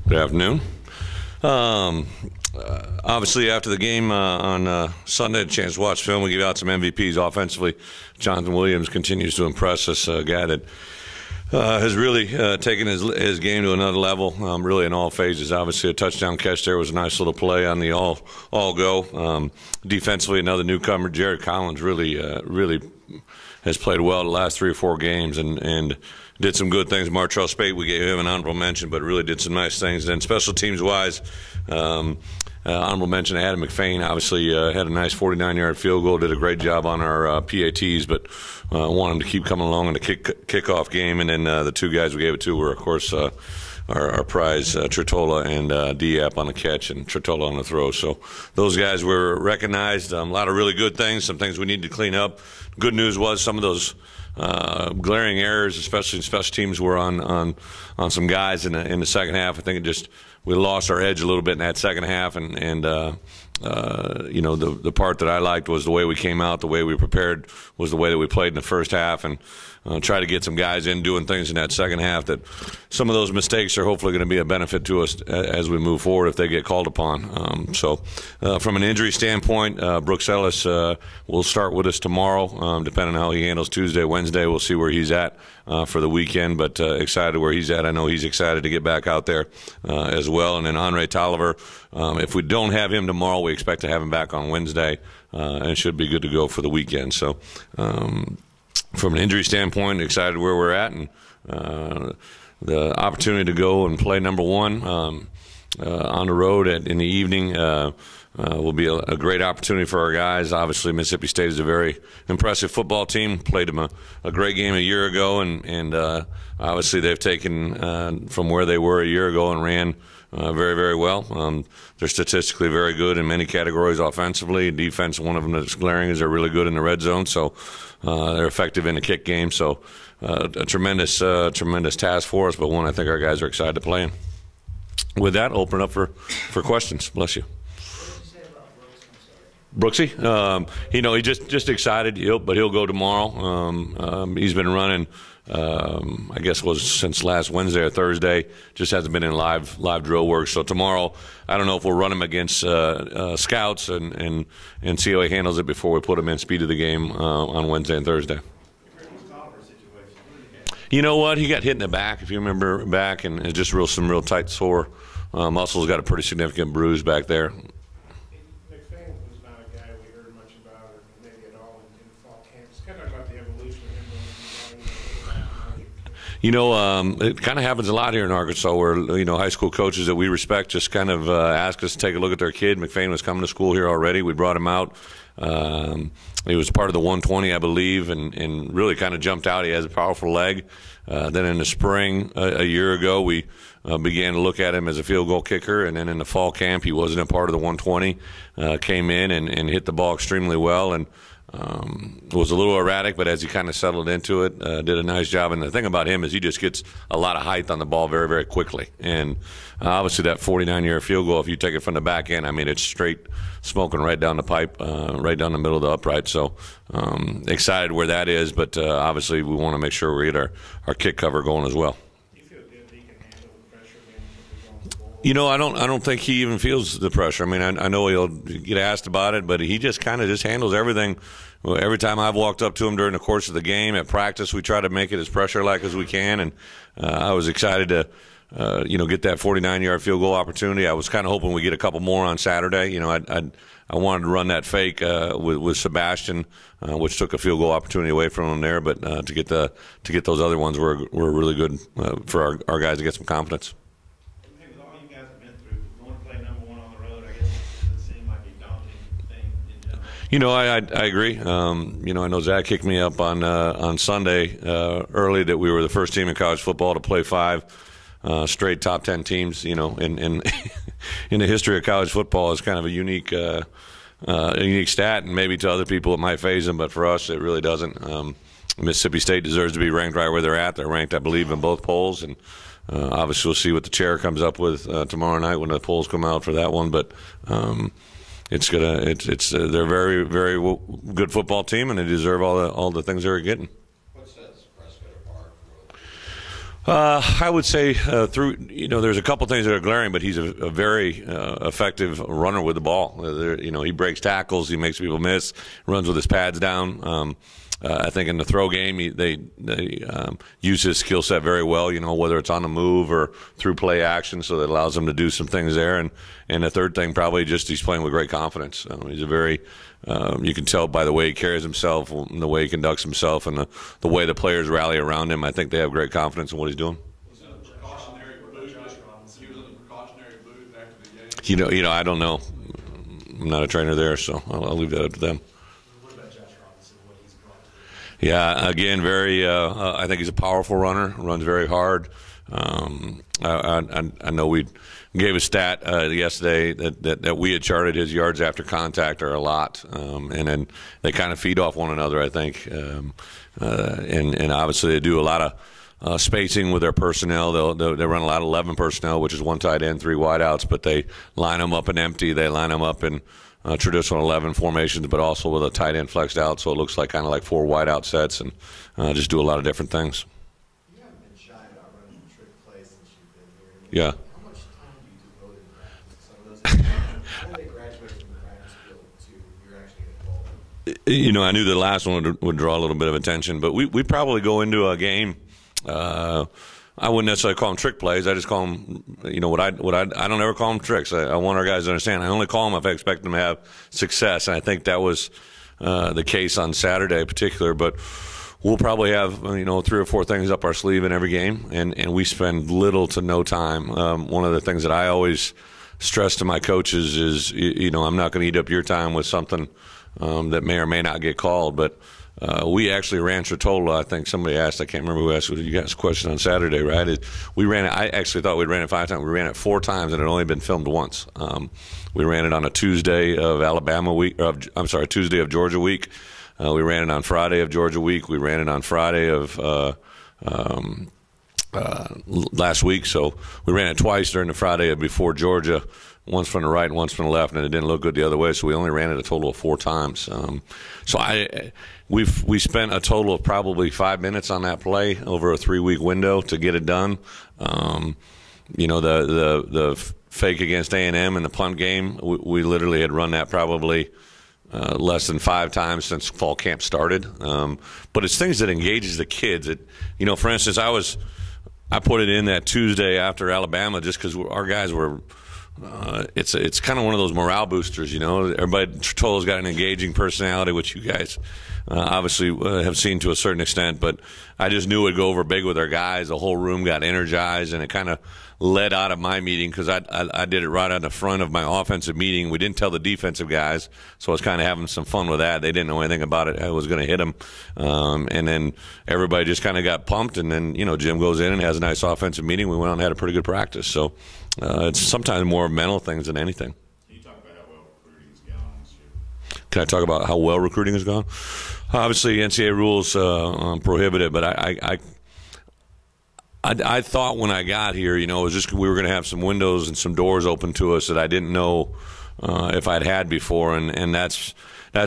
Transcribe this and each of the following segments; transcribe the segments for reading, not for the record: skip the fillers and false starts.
Good afternoon. Obviously, after the game on Sunday, a chance to watch film. We give out some MVPs offensively. Jonathan Williams continues to impress us. A guy that has really taken his game to another level, really in all phases. Obviously, a touchdown catch there was a nice little play on the all-go. Defensively, another newcomer, Jared Collins, really has played well the last 3 or 4 games and did some good things. Martrell Spate, we gave him an honorable mention, but really did some nice things. Then special teams-wise, honorable mention to Adam McFain. Obviously had a nice 49-yard field goal, did a great job on our PATs, but want him to keep coming along in the kickoff game. And then the 2 guys we gave it to were, of course, our prize, Tritola and Diap on the catch and Tritola on the throw. So those guys were recognized. A lot of really good things, some things we need to clean up. Good news was some of those glaring errors, especially in special teams, were on some guys in the second half. I think we lost our edge a little bit in that second half, and you know, the part that I liked was the way we came out, the way we prepared was the way that we played in the first half, and try to get some guys in doing things in that second half. That some of those mistakes are hopefully going to be a benefit to us as we move forward if they get called upon. So from an injury standpoint, Brooks Ellis will start with us tomorrow, depending on how he handles Tuesday, Wednesday. We'll see where he's at for the weekend, but excited where he's at. I know he's excited to get back out there as well. And then Andre Tolliver, if we don't have him tomorrow, we expect to have him back on Wednesday and should be good to go for the weekend. So from an injury standpoint, excited where we're at, and the opportunity to go and play number 1 on the road in the evening will be a great opportunity for our guys. Obviously, Mississippi State is a very impressive football team. Played them a great game a year ago, and obviously they've taken from where they were a year ago and ran very, very well. They're statistically very good in many categories offensively. Defense, one of them that's glaring, is they're really good in the red zone, so they're effective in the kick game. So a tremendous task for us, but one I think our guys are excited to play in. With that, open it up for questions. Bless you. Brooksy, you know, he's just excited, but he'll go tomorrow. He's been running, I guess it was since last Wednesday or Thursday. Just hasn't been in live drill work. So tomorrow, I don't know if we'll run him against scouts and see how he handles it before we put him in speed of the game on Wednesday and Thursday. You know what? He got hit in the back, if you remember back, and it's just some real tight sore muscles. Got a pretty significant bruise back there. You know, it kind of happens a lot here in Arkansas where, you know, high school coaches that we respect just kind of ask us to take a look at their kid. McFain was coming to school here already. We brought him out. He was part of the 120, I believe, and really kind of jumped out. He has a powerful leg. Then in the spring, a year ago, we began to look at him as a field goal kicker. And then in the fall camp, he wasn't a part of the 120, came in and hit the ball extremely well. And was a little erratic, but as he kind of settled into it, did a nice job. And the thing about him is he just gets a lot of height on the ball very, very quickly. And obviously that 49-yard field goal, if you take it from the back end, I mean, it's straight smoking right down the pipe, right down the middle of the upright. So excited where that is, but obviously we want to make sure we get our kick cover going as well. You know, I don't think he even feels the pressure. I mean, I know he'll get asked about it, but he just kind of handles everything. Every time I've walked up to him during the course of the game at practice, we try to make it as pressure-like as we can. And I was excited to, you know, get that 49-yard field goal opportunity. I was kind of hoping we get a couple more on Saturday. You know, I wanted to run that fake with Sebastian, which took a field goal opportunity away from him there. But to get those other ones were really good for our guys to get some confidence. You know, I agree. You know, I know Zach kicked me up on Sunday early that we were the first team in college football to play 5 straight top 10 teams. You know, in in the history of college football, is kind of a unique stat, and maybe to other people it might phase them, but for us it really doesn't. Mississippi State deserves to be ranked right where they're at. They're ranked, I believe, in both polls, and obviously we'll see what the chair comes up with tomorrow night when the polls come out for that one, but. They're a very, very good football team, and they deserve all the things they're getting. What sets Prescott apart? I would say there's a couple things that are glaring, but he's a very effective runner with the ball. He breaks tackles, he makes people miss, runs with his pads down. I think in the throw game, they use his skill set very well, whether it's on the move or through play action, so that allows him to do some things there. And the third thing, probably just he's playing with great confidence. He's a very you can tell by the way he carries himself, and the way he conducts himself, and the way the players rally around him. I think they have great confidence in what he's doing. Was it a precautionary boot? He was in the precautionary boot after the game? I don't know. I'm not a trainer there, so I'll leave that up to them. What about Josh Robinson, what he's brought to the game? Yeah, again, very. I think he's a powerful runner. Runs very hard. I know we gave a stat yesterday that we had charted his yards after contact are a lot, and then they kind of feed off one another, I think. And obviously they do a lot of spacing with their personnel. They run a lot of 11 personnel, which is one tight end, 3 wideouts, but they line them up in empty. They line them up in traditional 11 formations, but also with a tight end flexed out, so it looks like kind of like 4 wideout sets, and just do a lot of different things. You haven't been shy about running trick plays since you've been Yeah. here. How much time do you devote in practice? Some of those when they graduate from the practice field to you're actually involved? I knew the last one would draw a little bit of attention, but we probably go into a game. I wouldn't necessarily call them trick plays. I just call them, I don't ever call them tricks. I want our guys to understand. I only call them if I expect them to have success, and I think that was the case on Saturday in particular. But we'll probably have 3 or 4 things up our sleeve in every game, and we spend little to no time. One of the things that I always stress to my coaches is, I'm not going to eat up your time with something that may or may not get called, but we actually ran for total. I think somebody asked, I can't remember who asked you guys a question on Saturday, right? I actually thought we'd ran it 5 times. We ran it 4 times, and it had only been filmed once. We ran it on a Tuesday of Alabama week, Tuesday of Georgia week. We ran it on Friday of Georgia week. We ran it on Friday of last week. So we ran it twice during the Friday before Georgia, once from the right and once from the left, and it didn't look good the other way. So we only ran it a total of 4 times. We spent a total of probably 5 minutes on that play over a 3-week window to get it done. The fake against A&M in the punt game, we literally had run that probably less than 5 times since fall camp started. But it's things that engages the kids. For instance, I put it in that Tuesday after Alabama just because our guys were. It's kind of one of those morale boosters, Everybody Totola's got an engaging personality, which you guys obviously have seen to a certain extent. But I just knew it would go over big with our guys. The whole room got energized, and it kind of led out of my meeting because I did it right on the front of my offensive meeting. We didn't tell the defensive guys, so I was kind of having some fun with that. They didn't know anything about it. I was going to hit them. And then everybody just kind of got pumped, and then, Jim goes in and has a nice offensive meeting. We went out and had a pretty good practice. So it's sometimes more mental things than anything. Can you talk about how well recruiting has gone this year? Can I talk about how well recruiting has gone? Obviously, NCAA rules prohibit it, but I thought when I got here, it was just we were going to have some windows and some doors open to us that I didn't know if I'd had before, and that's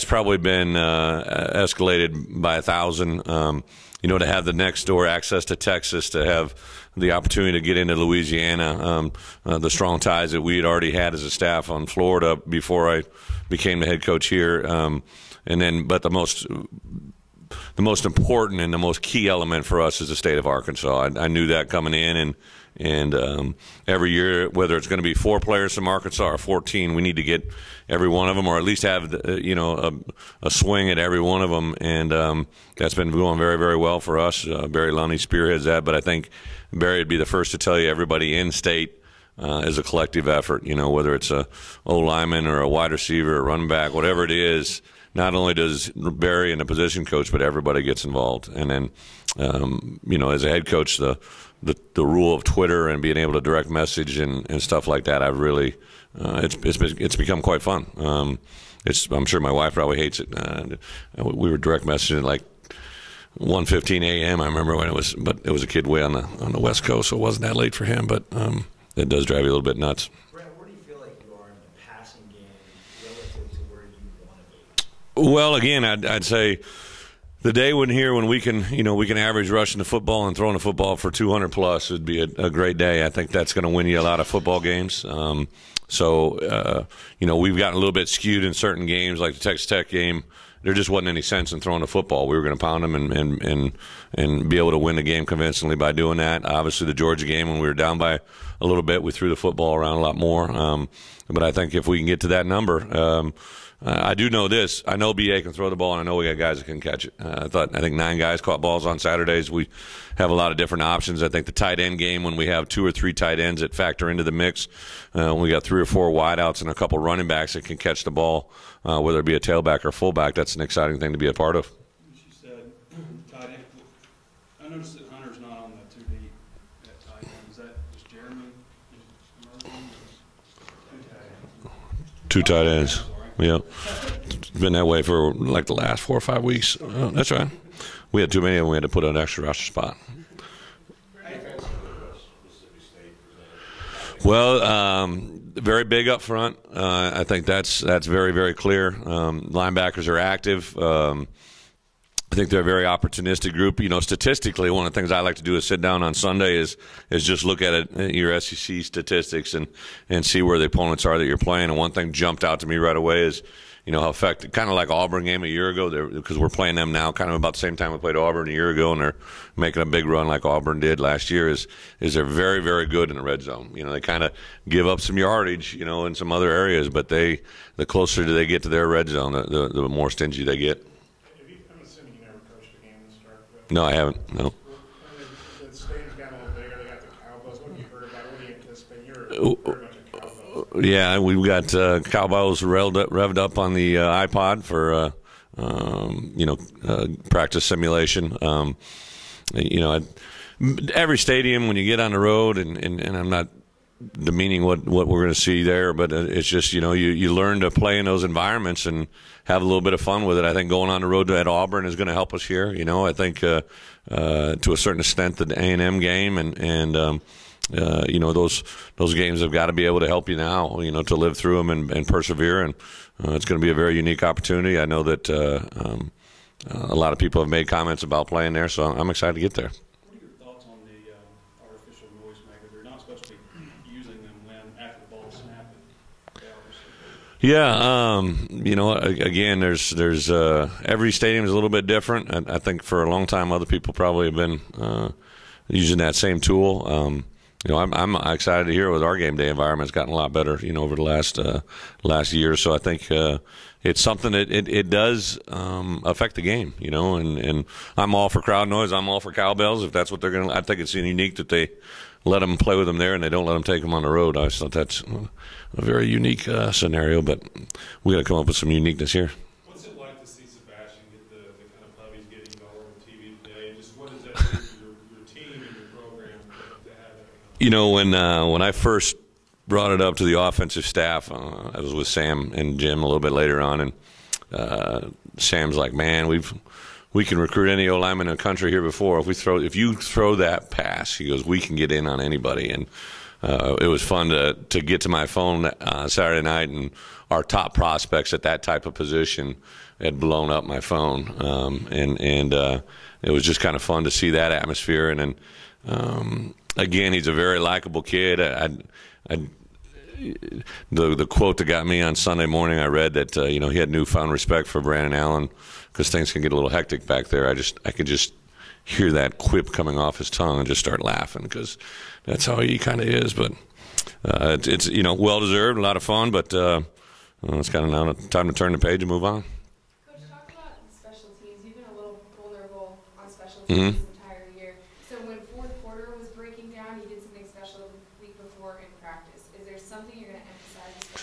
probably been escalated by 1,000. To have the next door access to Texas, to have the opportunity to get into Louisiana, the strong ties that we had already had as a staff on Florida before I became the head coach here, but the most important and the most key element for us is the state of Arkansas. I knew that coming in, and every year, whether it's going to be 4 players from Arkansas or 14, we need to get every one of them, or at least have a swing at every one of them, and that's been going very, very well for us. Barry Lunny spearheads that, but I think Barry would be the first to tell you everybody in state is a collective effort. Whether it's a O-lineman or a wide receiver, or running back, whatever it is. Not only does Barry and the position coach, but everybody gets involved. And then, as a head coach, the rule of Twitter and being able to direct message and stuff like that, I've really it's become quite fun. I'm sure my wife probably hates it. We were direct messaging at like 1:15 a.m. I remember when it was, but it was a kid way on the West Coast, so it wasn't that late for him. But it does drive you a little bit nuts. Brett, where do you feel like you are in the passing game relative to where you want to be? Well, again, I'd say the day when we can average rushing the football and throwing the football for 200 plus would be a great day. I think that's going to win you a lot of football games. So we've gotten a little bit skewed in certain games, like the Texas Tech game. There just wasn't any sense in throwing the football. We were going to pound them and be able to win the game convincingly by doing that. Obviously, the Georgia game, when we were down by a little bit, we threw the football around a lot more. But I think if we can get to that number, I do know this. I know BA can throw the ball, and I know we got guys that can catch it. I think 9 guys caught balls on Saturdays. We have a lot of different options. I think the tight end game, when we have 2 or 3 tight ends that factor into the mix, when we got 3 or 4 wideouts and a couple running backs that can catch the ball, whether it be a tailback or fullback, that's an exciting thing to be a part of. As you said, tight end. I noticed that Hunter's not on the 2 deep at tight end. Is that just Jeremy? 2 tight ends. Yeah. It's been that way for like the last 4 or 5 weeks. That's right. We had too many of them. We had to put an extra roster spot. Well, very big up front. I think that's very, very clear. Linebackers are active. I think they're a very opportunistic group. Statistically, one of the things I like to do is sit down on Sunday is just look at your SEC statistics and see where the opponents are that you're playing. And one thing jumped out to me right away is, how effective, kind of like Auburn game a year ago, because we're playing them now kind of about the same time we played Auburn a year ago, and they're making a big run like Auburn did last year, is they're very, very good in the red zone. They kind of give up some yardage, in some other areas, but the closer they get to their red zone, the more stingy they get. I'm assuming you never coached a game to start with. No, I haven't, no. The stadium's gotten a little bigger. They got the cowbells. What have you heard about it? What do you anticipate? You're very much a cowbell. Yeah, we've got cowbells revved up on the iPod for practice simulation. Every stadium when you get on the road, and I'm not demeaning what we're going to see there, but it's just you learn to play in those environments and have a little bit of fun with it. I think going on the road at Auburn is going to help us here. I think to a certain extent the A&M game and those games have got to be able to help you now, to live through them and persevere. And it's going to be a very unique opportunity. I know that a lot of people have made comments about playing there, so I'm excited to get there. What are your thoughts on the artificial noisemaker? They're not supposed to be using them after the ball is snapped. Yeah, again, there's every stadium is a little bit different. I think for a long time other people probably have been using that same tool. I'm excited to hear with our game day environment's gotten a lot better, over the last year. So I think it's something that it does affect the game, and I'm all for crowd noise. I'm all for cowbells if that's what they're going to. I think it's unique that they let them play with them there and they don't let them take them on the road. I just thought that's a very unique scenario, but we got to come up with some uniqueness here. What's it like to see Sebastian get the kind of puppies getting all over TV today? Just what does that do for your team and your program to have that? When I first brought it up to the offensive staff, I was with Sam and Jim a little bit later on, and Sam's like, "Man, we can recruit any O-lineman in the country here before. If you throw that pass," he goes, "we can get in on anybody." And it was fun to get to my phone Saturday night, and our top prospects at that type of position had blown up my phone, and it was just kind of fun to see that atmosphere. And then again, he's a very likable kid. The quote that got me on Sunday morning, I read that he had newfound respect for Brandon Allen because things can get a little hectic back there. I could just hear that quip coming off his tongue and just start laughing because that's how he kind of is. But it's well deserved, a lot of fun, but it's kind of now time to turn the page and move on. Coach, talk about special teams. You've been a little vulnerable on special teams this entire year. So when fourth quarter was breaking down, you did something special the week before in practice. Is there something you're going to emphasize?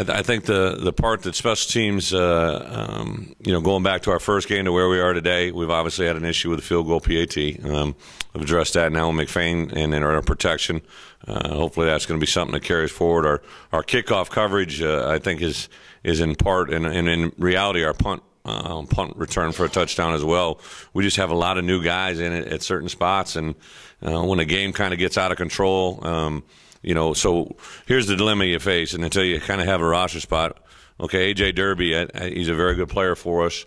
I think the part that special teams, going back to our first game to where we are today, we've obviously had an issue with the field goal PAT. We've addressed that now with McFain and in our protection. Hopefully that's going to be something that carries forward. Our kickoff coverage, I think, is in part, and in reality, our punt return for a touchdown as well. We just have a lot of new guys in it at certain spots, and when the game kind of gets out of control, so here's the dilemma you face, and until you kind of have a roster spot, okay, A.J. Derby, he's a very good player for us.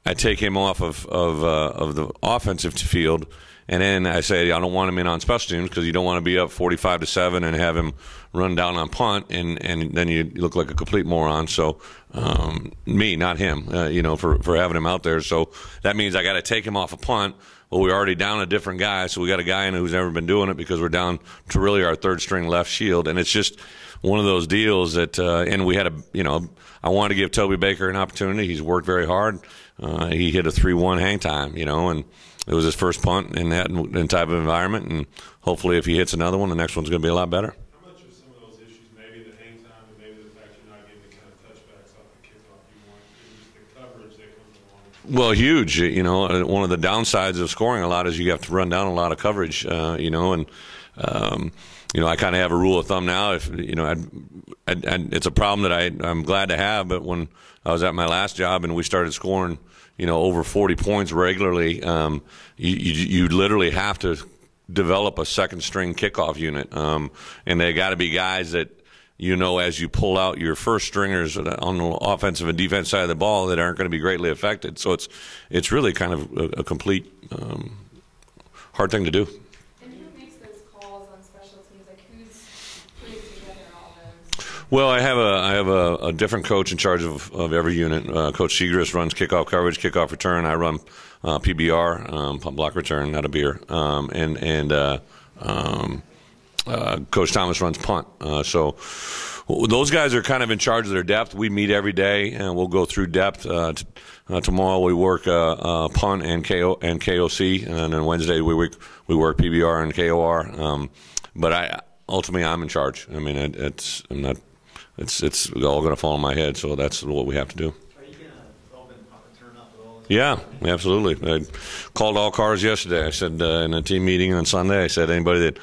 I take him off of the offensive field, and then I say I don't want him in on special teams because you don't want to be up 45-7 and have him run down on punt, and then you look like a complete moron. So me, not him, for having him out there. So that means I got to take him off a punt. Well, we're already down a different guy, so we got a guy in who's never been doing it because we're down to really our third string left shield, and it's just one of those deals that. And we had I wanted to give Toby Baker an opportunity. He's worked very hard. He hit a 3-1 hang time, and it was his first punt in that type of environment. And hopefully, if he hits another one, the next one's going to be a lot better. How much are some of those issues, maybe the hang time, and maybe the fact you're not getting the kind of touchbacks off the kickoff you want, and just the coverage that comes along? Well, huge. One of the downsides of scoring a lot is you have to run down a lot of coverage. And I kind of have a rule of thumb now. If it's a problem that I'm glad to have. But when I was at my last job and we started scoring, over 40 points regularly, you literally have to develop a second string kickoff unit, and they got to be guys that as you pull out your first stringers on the offensive and defense side of the ball that aren't going to be greatly affected. So it's really kind of a complete hard thing to do. Well, I have a different coach in charge of every unit. Coach Segrist runs kickoff coverage, kickoff return. I run PBR, punt block return, not a beer, Coach Thomas runs punt. So those guys are kind of in charge of their depth. We meet every day, and we'll go through depth. Tomorrow we work punt and KOC, and then Wednesday we work PBR and KOR. But ultimately I'm in charge. I mean, it's all going to fall on my head. So that's what we have to do. Are you going to develop a punt return up at all? Yeah, absolutely. I called all cars yesterday. I said in a team meeting on Sunday, I said anybody that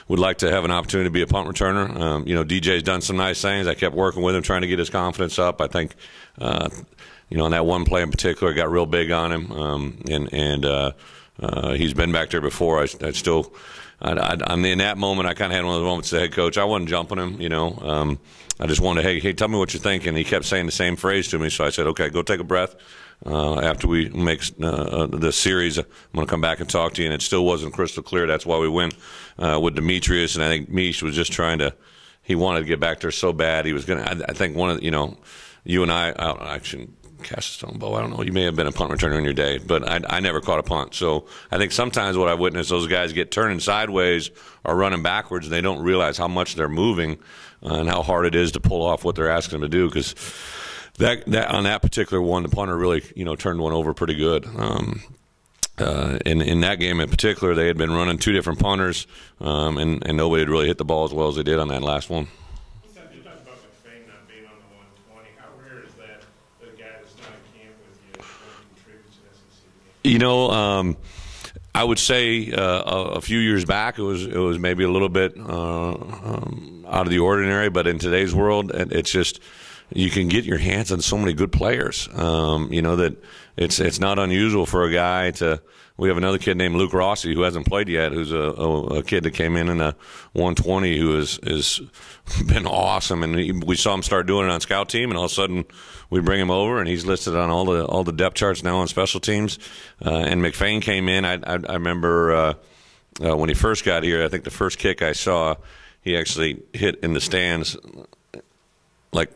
would like to have an opportunity to be a punt returner. DJ's done some nice things. I kept working with him, trying to get his confidence up. I think, on that one play in particular, I got real big on him, and he's been back there before. In that moment, I kind of had one of those moments as the head coach. I wasn't jumping him, I just wanted to, hey, tell me what you're thinking. He kept saying the same phrase to me, so I said, okay, go take a breath. After we make the series, I'm going to come back and talk to you. And it still wasn't crystal clear. That's why we went with Demetrius. And I think Mish was just he wanted to get back there so bad. He was going to, I think one of, you and I shouldn't cast a stone bow. I don't know. You may have been a punt returner in your day, but I never caught a punt. So I think sometimes what I've witnessed, those guys get turning sideways or running backwards, and they don't realize how much they're moving and how hard it is to pull off what they're asking them to do. Because that on that particular one, the punter really turned one over pretty good. In that game in particular, they had been running two different punters, and nobody had really hit the ball as well as they did on that last one. You talked about McFain not being on the 120. How rare is that a guy that's not in camp with you contributes to SEC? I would say a few years back it was maybe a little bit out of the ordinary, but in today's world, it's just you can get your hands on so many good players. That it's not unusual for a guy to. We have another kid named Luke Rossi who hasn't played yet, who's a kid that came in a 120 who is been awesome, and we saw him start doing it on scout team, and all of a sudden we bring him over, and he's listed on all the depth charts now on special teams. And McFain came in. I remember when he first got here. I think the first kick I saw, he actually hit in the stands like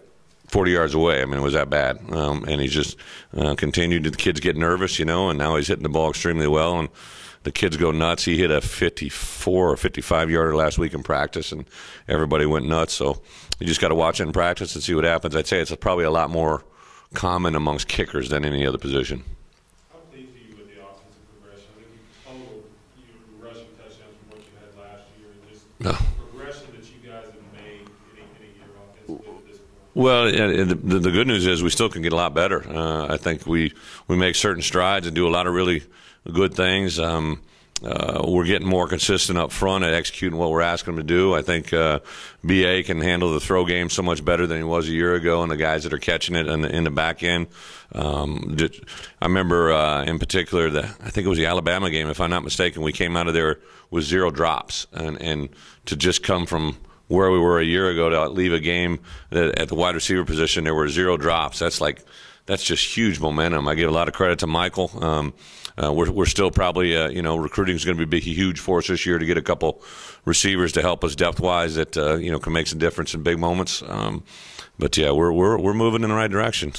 40 yards away. I mean, it was that bad. And he just continued. The kids get nervous, and now he's hitting the ball extremely well. And the kids go nuts. He hit a 54 or 55-yarder last week in practice, and everybody went nuts. So you just got to watch it in practice and see what happens. I'd say it's probably a lot more common amongst kickers than any other position. How pleased are you with the offensive progression? I think you totaled your rushing touchdowns from what you had last year, and just the progression that you guys have made in a year offensively at this point. Well, the good news is we still can get a lot better. I think we make certain strides and do a lot of really good things. We're getting more consistent up front at executing what we're asking them to do. I think BA can handle the throw game so much better than he was a year ago, and the guys that are catching it in the back end. I remember in particular, I think it was the Alabama game, if I'm not mistaken, we came out of there with 0 drops. And to just come from where we were a year ago to leave a game at the wide receiver position, there were 0 drops. That's that's just huge momentum. I give a lot of credit to Michael. We're still probably, recruiting is going to be a huge force this year to get a couple receivers to help us depth-wise that, can make some difference in big moments. But yeah, we're moving in the right direction.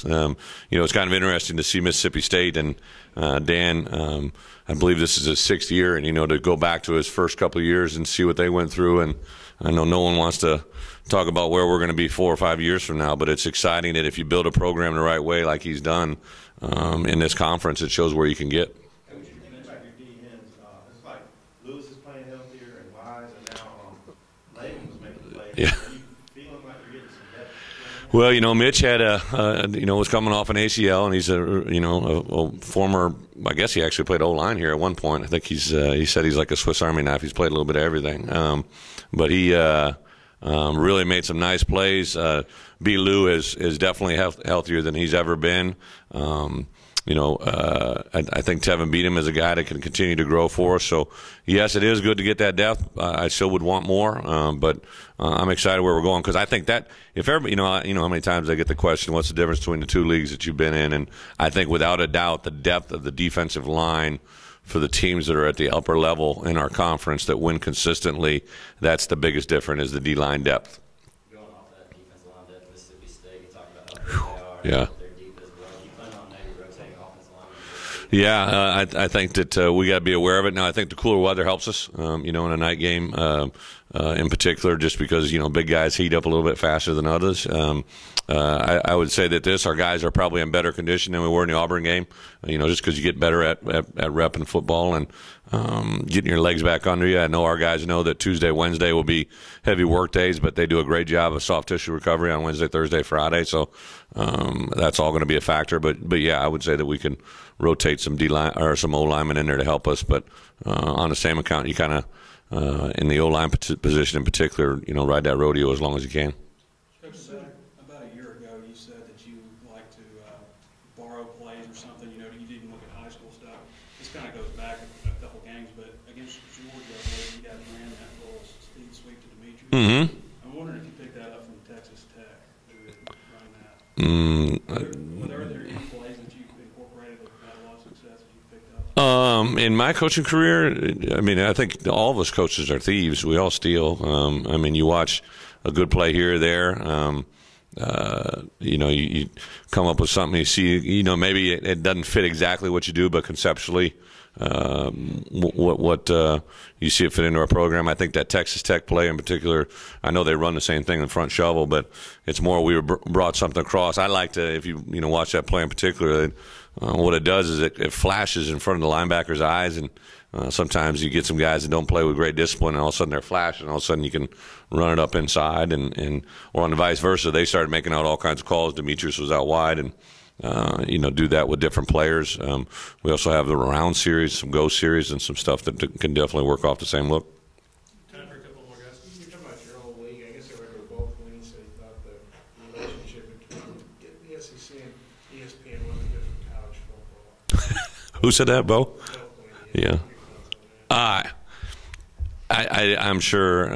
It's kind of interesting to see Mississippi State and Dan. I believe this is his 6th year, and to go back to his first couple of years and see what they went through. And I know no one wants to talk about where we're going to be 4 or 5 years from now, but it's exciting that if you build a program the right way, like he's done in this conference, it shows where you can get. Coach, you think about your DNs, it's like Lewis is playing healthier and Wise, and now Layden was making plays. Yeah. Are you feeling like you're getting some depth? Well, Mitch had was coming off an ACL, and he's a former. I guess he actually played O-line here at one point. I think he said he's like a Swiss Army knife. He's played a little bit of everything, but he really made some nice plays. B. Lou is definitely healthier than he's ever been. I think Tevin Beatham is a guy that can continue to grow for us. So, yes, it is good to get that depth. I still would want more, but I'm excited where we're going because I think that if ever, how many times I get the question, what's the difference between the 2 leagues that you've been in? And I think without a doubt, the depth of the defensive line for the teams that are at the upper level in our conference that win consistently, that's the biggest difference is the D-line depth. Going off that defensive line depth, Mississippi State, you talked about how good they are. Yeah. They're deep as well. You plan on maybe rotating offensive linemen? Yeah, I think that we got to be aware of it. Now, I think the cooler weather helps us, in a night game in particular, just because, big guys heat up a little bit faster than others. I would say that our guys are probably in better condition than we were in the Auburn game, just because you get better at repping football and getting your legs back under you. I know our guys know that Tuesday, Wednesday will be heavy work days, but they do a great job of soft tissue recovery on Wednesday, Thursday, Friday. So that's all going to be a factor. But yeah, I would say that we can rotate some D-line or some O-linemen in there to help us. But on the same account, you kind of in the O-line position in particular, ride that rodeo as long as you can. Coach, about a year ago, you said that you like to borrow plays or something. You didn't look at high school stuff. This kind of goes back a couple games, but against Georgia, you guys ran that little speed sweep to Demetrius. Mm-hmm. I'm wondering if you picked that up from Texas Tech. Run that. Were there any plays that you incorporated that had a lot of success that you picked up? In my coaching career, I think all of us coaches are thieves. We all steal. You watch a good play here or there. You come up with something you see, maybe it doesn't fit exactly what you do, but conceptually, what you see it fit into our program. I think that Texas Tech play in particular, I know they run the same thing in front shovel, but it's more we brought something across. I like to, if you watch that play in particular, what it does is it flashes in front of the linebacker's eyes, and sometimes you get some guys that don't play with great discipline, and all of a sudden they're flashing, and all of a sudden you can run it up inside, or on the vice versa. They started making out all kinds of calls. Demetrius was out wide, and do that with different players. We also have the round series, some go series, and some stuff that can definitely work off the same look. Time for a couple more guys. You're talking about your old league. I guess I read both when you said you thought the relationship between the SEC and ESPN wasn't good for college football. Who said that, Bo? Yeah. I'm sure.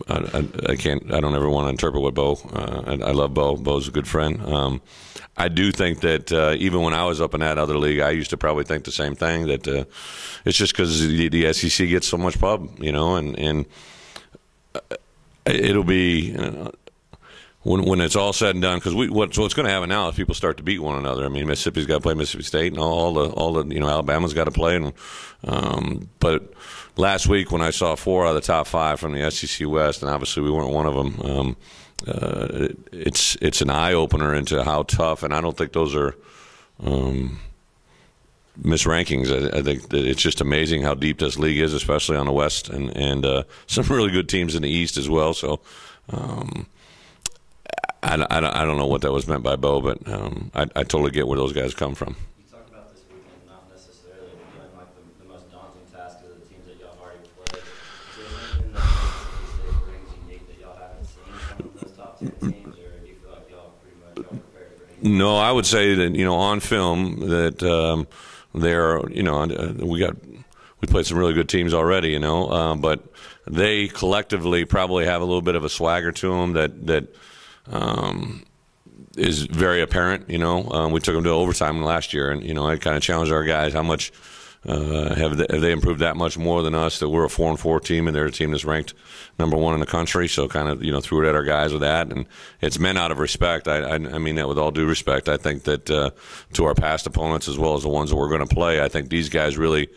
I can't. I don't ever want to interpret what Bo. I love Bo. Bo's a good friend. I do think that even when I was up in that other league, I used to probably think the same thing. That it's just because the SEC gets so much pub, and it'll be. When it's all said and done, because what's going to happen now is people start to beat one another. Mississippi's got to play Mississippi State, and all the Alabama's got to play. But last week when I saw 4 out of the top 5 from the SEC West, and obviously we weren't one of them, it's an eye opener into how tough. And I don't think those are misrankings. I think that it's just amazing how deep this league is, especially on the West, and some really good teams in the East as well. So. I don't know what that was meant by Bo, but I totally get where those guys come from. You talked about this weekend not necessarily feeling like the most daunting task of the teams that y'all already played. Is there anything that Mississippi State brings unique that y'all haven't seen from those top 10 teams, or do you feel like y'all pretty much are prepared for anything? No, I would say that on film that they're we played some really good teams already, but they collectively probably have a little bit of a swagger to them that is very apparent. We took them to overtime last year, and I kind of challenged our guys how much have they improved that much more than us, that we're a 4-4 team and they're a team that's ranked #1 in the country. So kind of threw it at our guys with that, and it's meant out of respect. I mean that with all due respect. I think that to our past opponents as well as the ones that we're going to play, I think these guys really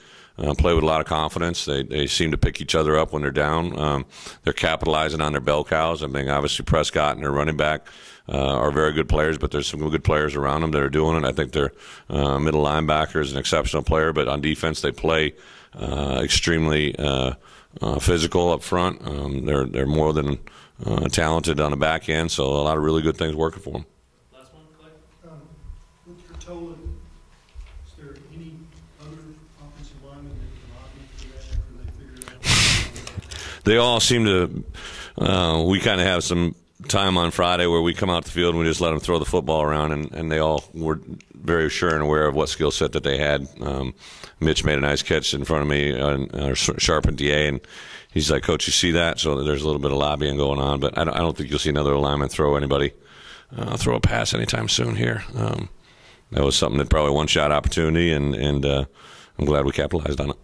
play with a lot of confidence. They seem to pick each other up when they're down. They're capitalizing on their bell cows. I mean, obviously Prescott and their running back are very good players, but there's some good players around them that are doing it. I think their middle linebacker is an exceptional player, but on defense they play extremely physical up front. They're more than talented on the back end, so a lot of really good things working for them. Last one, Clay. With Tola, is there any other offensive linemen that can lobby for that after they figure it out? They all seem to. We kind of have some time on Friday where we come out the field and we just let them throw the football around, and they all were very sure and aware of what skill set that they had. Mitch made a nice catch in front of me, sharp and DA, and he's like, "Coach, you see that?" So there's a little bit of lobbying going on, but I don't think you'll see another lineman throw a pass anytime soon here. That was something that probably one-shot opportunity, and I'm glad we capitalized on it.